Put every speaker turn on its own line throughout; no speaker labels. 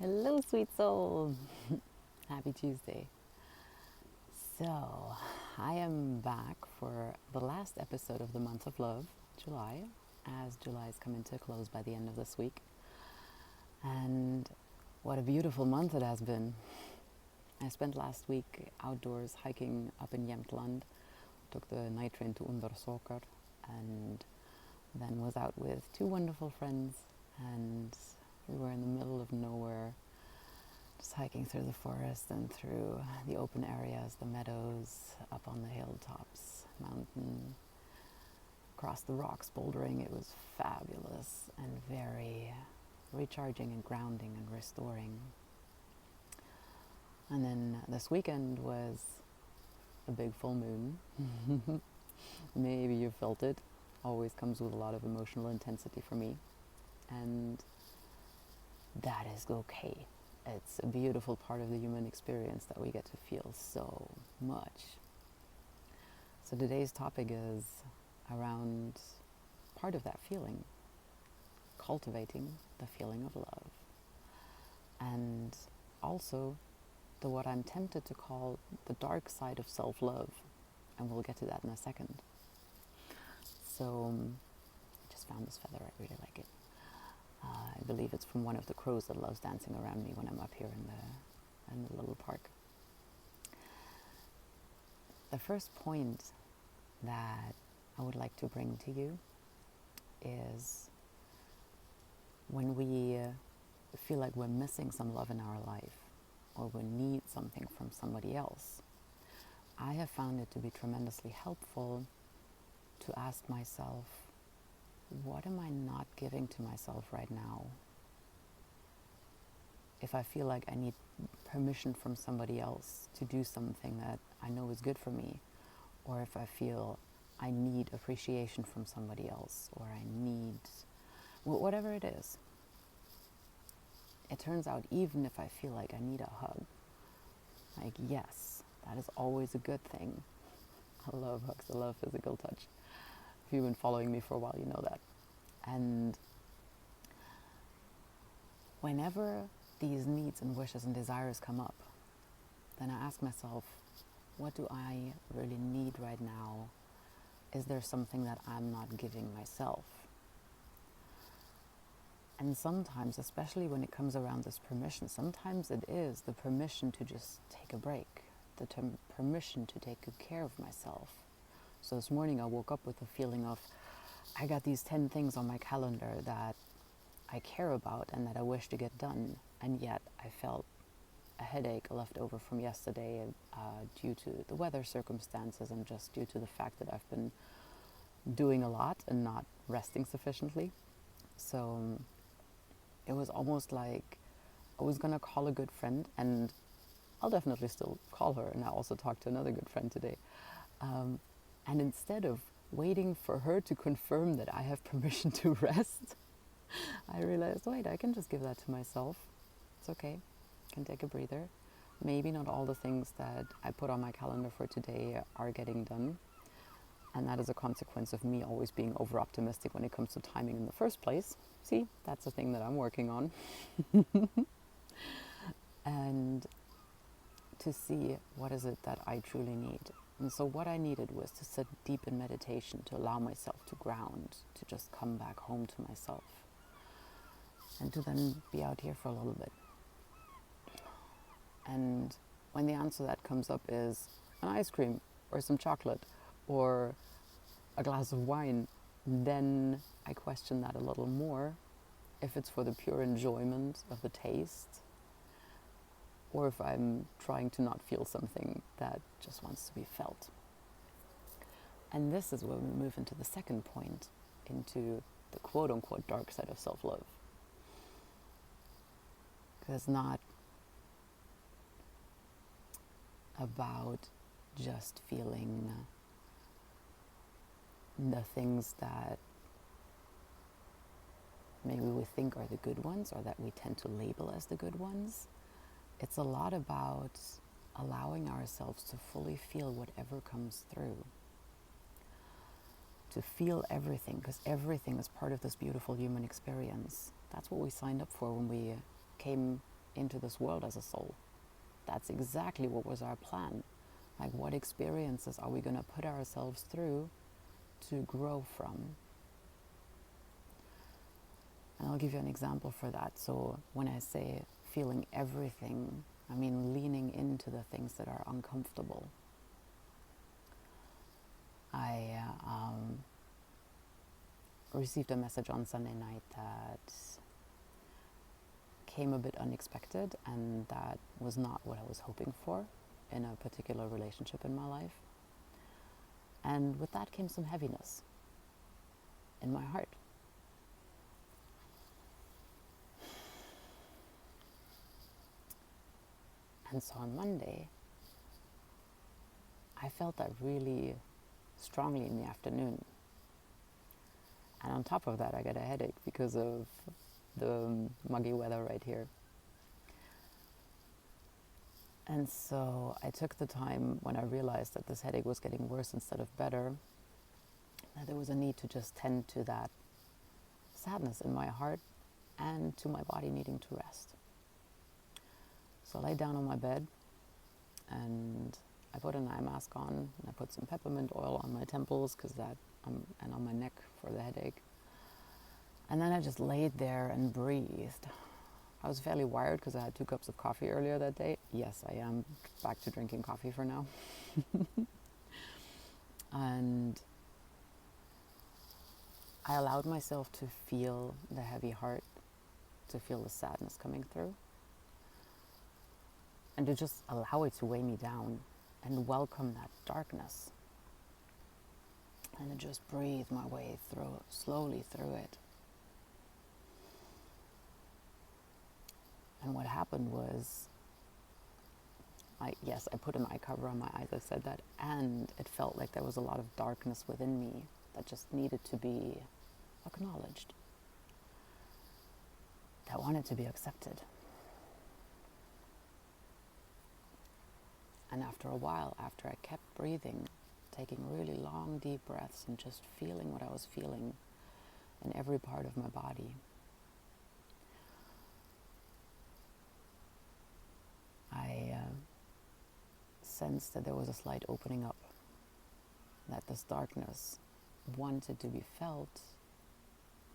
Hello, sweet soul. Happy Tuesday. So, I am back for the last episode of the month of love, July, as July is coming to a close by the end of this week. And what a beautiful month it has been. I spent last week outdoors hiking up in Jämtland, took the night train to Undersåker, and then was out with two wonderful friends, and we were in the middle of nowhere, just hiking through the forest and through the open areas, the meadows, up on the hilltops, mountain, across the rocks, bouldering. It was fabulous and very recharging and grounding and restoring. And then this weekend was a big full moon. Maybe you felt it. Always comes with a lot of emotional intensity for me. And that is okay. It's a beautiful part of the human experience that we get to feel so much. So today's topic is around part of that feeling, cultivating the feeling of love. And also what I'm tempted to call the dark side of self-love. And we'll get to that in a second. So I just found this feather, I really like it. I believe it's from one of the crows that loves dancing around me when I'm up here in the little park. The first point that I would like to bring to you is when we feel like we're missing some love in our life or we need something from somebody else, I have found it to be tremendously helpful to ask myself, what am I not giving to myself right now? If I feel like I need permission from somebody else to do something that I know is good for me, or if I feel I need appreciation from somebody else, or I need whatever it is. It turns out even if I feel like I need a hug, like yes, that is always a good thing. I love hugs, I love physical touch. If you've been following me for a while, you know that. And whenever these needs and wishes and desires come up, then I ask myself, what do I really need right now? Is there something that I'm not giving myself? And sometimes, especially when it comes around this permission, sometimes it is the permission to just take a break, the permission to take good care of myself. So this morning I woke up with a feeling of, I got these 10 things on my calendar that I care about and that I wish to get done. And yet I felt a headache left over from yesterday due to the weather circumstances and just due to the fact that I've been doing a lot and not resting sufficiently. So it was almost like I was going to call a good friend, and I'll definitely still call her. And I also talked to another good friend today. And instead of waiting for her to confirm that I have permission to rest, I realized, wait, I can just give that to myself. It's okay. I can take a breather. Maybe not all the things that I put on my calendar for today are getting done. And that is a consequence of me always being over-optimistic when it comes to timing in the first place. See, that's a thing that I'm working on. And to see what is it that I truly need. And so what I needed was to sit deep in meditation, to allow myself to ground, to just come back home to myself, and to then be out here for a little bit. And when the answer that comes up is an ice cream or some chocolate or a glass of wine, then I question that a little more, if it's for the pure enjoyment of the taste, or if I'm trying to not feel something that just wants to be felt. And this is where we move into the second point, into the quote-unquote dark side of self-love. Because it's not about just feeling the things that maybe we think are the good ones, or that we tend to label as the good ones. It's a lot about allowing ourselves to fully feel whatever comes through. To feel everything, because everything is part of this beautiful human experience. That's what we signed up for when we came into this world as a soul. That's exactly what was our plan. Like, what experiences are we going to put ourselves through to grow from? And I'll give you an example for that. So when I say feeling everything, I mean leaning into the things that are uncomfortable. I received a message on Sunday night that came a bit unexpected, and that was not what I was hoping for in a particular relationship in my life. And with that came some heaviness in my heart. And so on Monday, I felt that really strongly in the afternoon. And on top of that, I got a headache because of the muggy weather right here. And so I took the time, when I realized that this headache was getting worse instead of better, that there was a need to just tend to that sadness in my heart and to my body needing to rest. So I lay down on my bed and I put an eye mask on, and I put some peppermint oil on my temples and on my neck for the headache. And then I just laid there and breathed. I was fairly wired because I had 2 cups of coffee earlier that day. Yes, I am back to drinking coffee for now. And I allowed myself to feel the heavy heart, to feel the sadness coming through, and to just allow it to weigh me down and welcome that darkness. And to just breathe my way through, slowly through it. And what happened was, I put an eye cover on my eyes, I said that, and it felt like there was a lot of darkness within me that just needed to be acknowledged, that wanted to be accepted. And after a while, after I kept breathing, taking really long, deep breaths and just feeling what I was feeling in every part of my body, I sensed that there was a slight opening up, that this darkness wanted to be felt,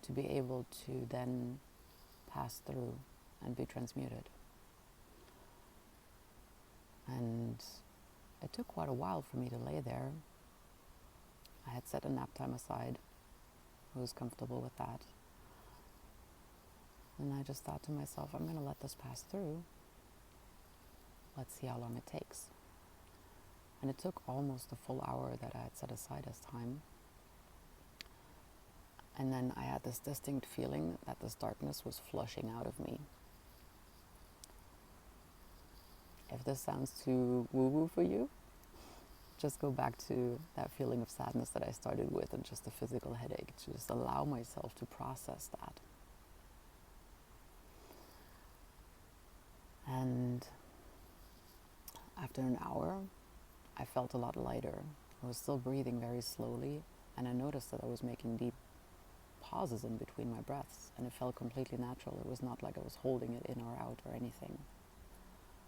to be able to then pass through and be transmuted. And it took quite a while for me to lay there. I had set a nap time aside. I was comfortable with that. And I just thought to myself, I'm going to let this pass through. Let's see how long it takes. And it took almost a full hour that I had set aside as time. And then I had this distinct feeling that this darkness was flushing out of me. If this sounds too woo-woo for you, just go back to that feeling of sadness that I started with and just a physical headache, to just allow myself to process that. And after an hour, I felt a lot lighter. I was still breathing very slowly, and I noticed that I was making deep pauses in between my breaths, and it felt completely natural. It was not like I was holding it in or out or anything.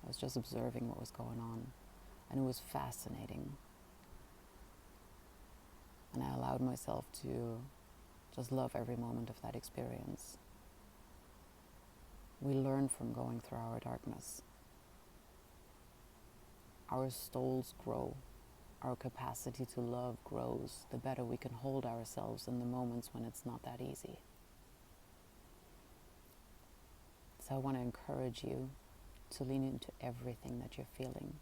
I was just observing what was going on, and it was fascinating. And I allowed myself to just love every moment of that experience. We learn from going through our darkness. Our souls grow. Our capacity to love grows the better we can hold ourselves in the moments when it's not that easy. So I want to encourage you to lean into everything that you're feeling,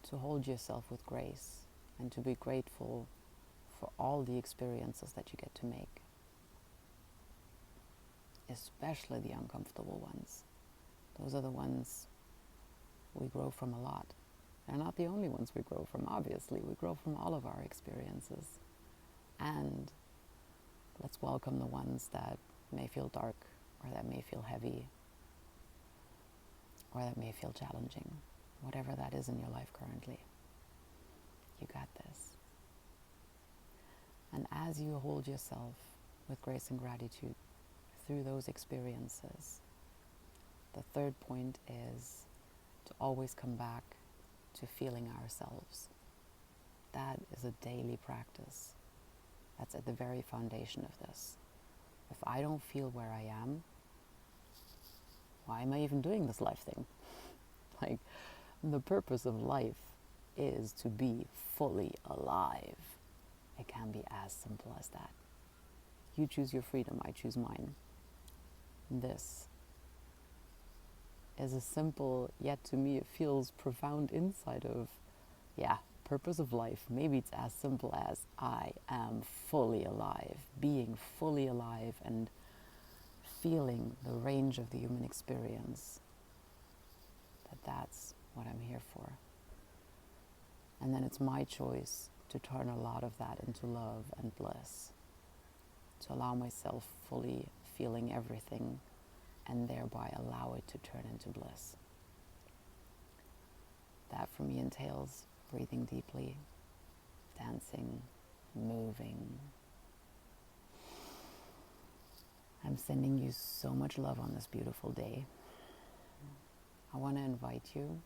to hold yourself with grace, and to be grateful for all the experiences that you get to make, especially the uncomfortable ones. Those are the ones we grow from a lot. They're not the only ones we grow from, obviously. We grow from all of our experiences. And let's welcome the ones that may feel dark, or that may feel heavy, or that may feel challenging. Whatever that is in your life currently, you got this. And as you hold yourself with grace and gratitude through those experiences, the third point is to always come back to feeling ourselves. That is a daily practice. That's at the very foundation of this. If I don't feel where I am, why am I even doing this life thing? Like, the purpose of life is to be fully alive. It can be as simple as that. You choose your freedom, I choose mine. This is a simple, yet to me it feels profound insight of, purpose of life. Maybe it's as simple as I am fully alive, being fully alive and feeling the range of the human experience. That's what I'm here for. And then it's my choice to turn a lot of that into love and bliss, to allow myself fully feeling everything and thereby allow it to turn into bliss. That for me entails breathing deeply, dancing, moving. I'm sending you so much love on this beautiful day. I want to invite you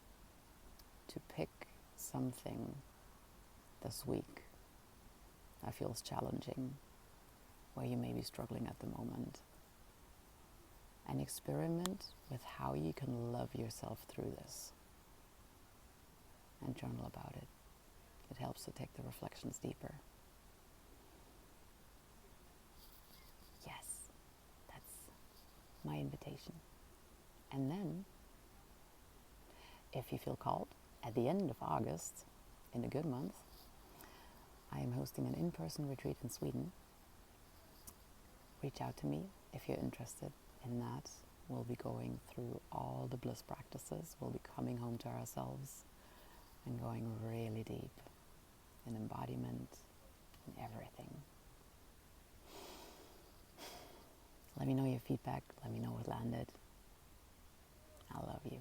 to pick something this week that feels challenging, where you may be struggling at the moment, and experiment with how you can love yourself through this, and journal about it. It helps to take the reflections deeper. Yes, that's my invitation. And then, if you feel called, at the end of August, in a good month, I am hosting an in-person retreat in Sweden. Reach out to me if you're interested in that. We'll be going through all the bliss practices. We'll be coming home to ourselves and going really deep in embodiment and everything. Let me know your feedback. Let me know what landed. I love you.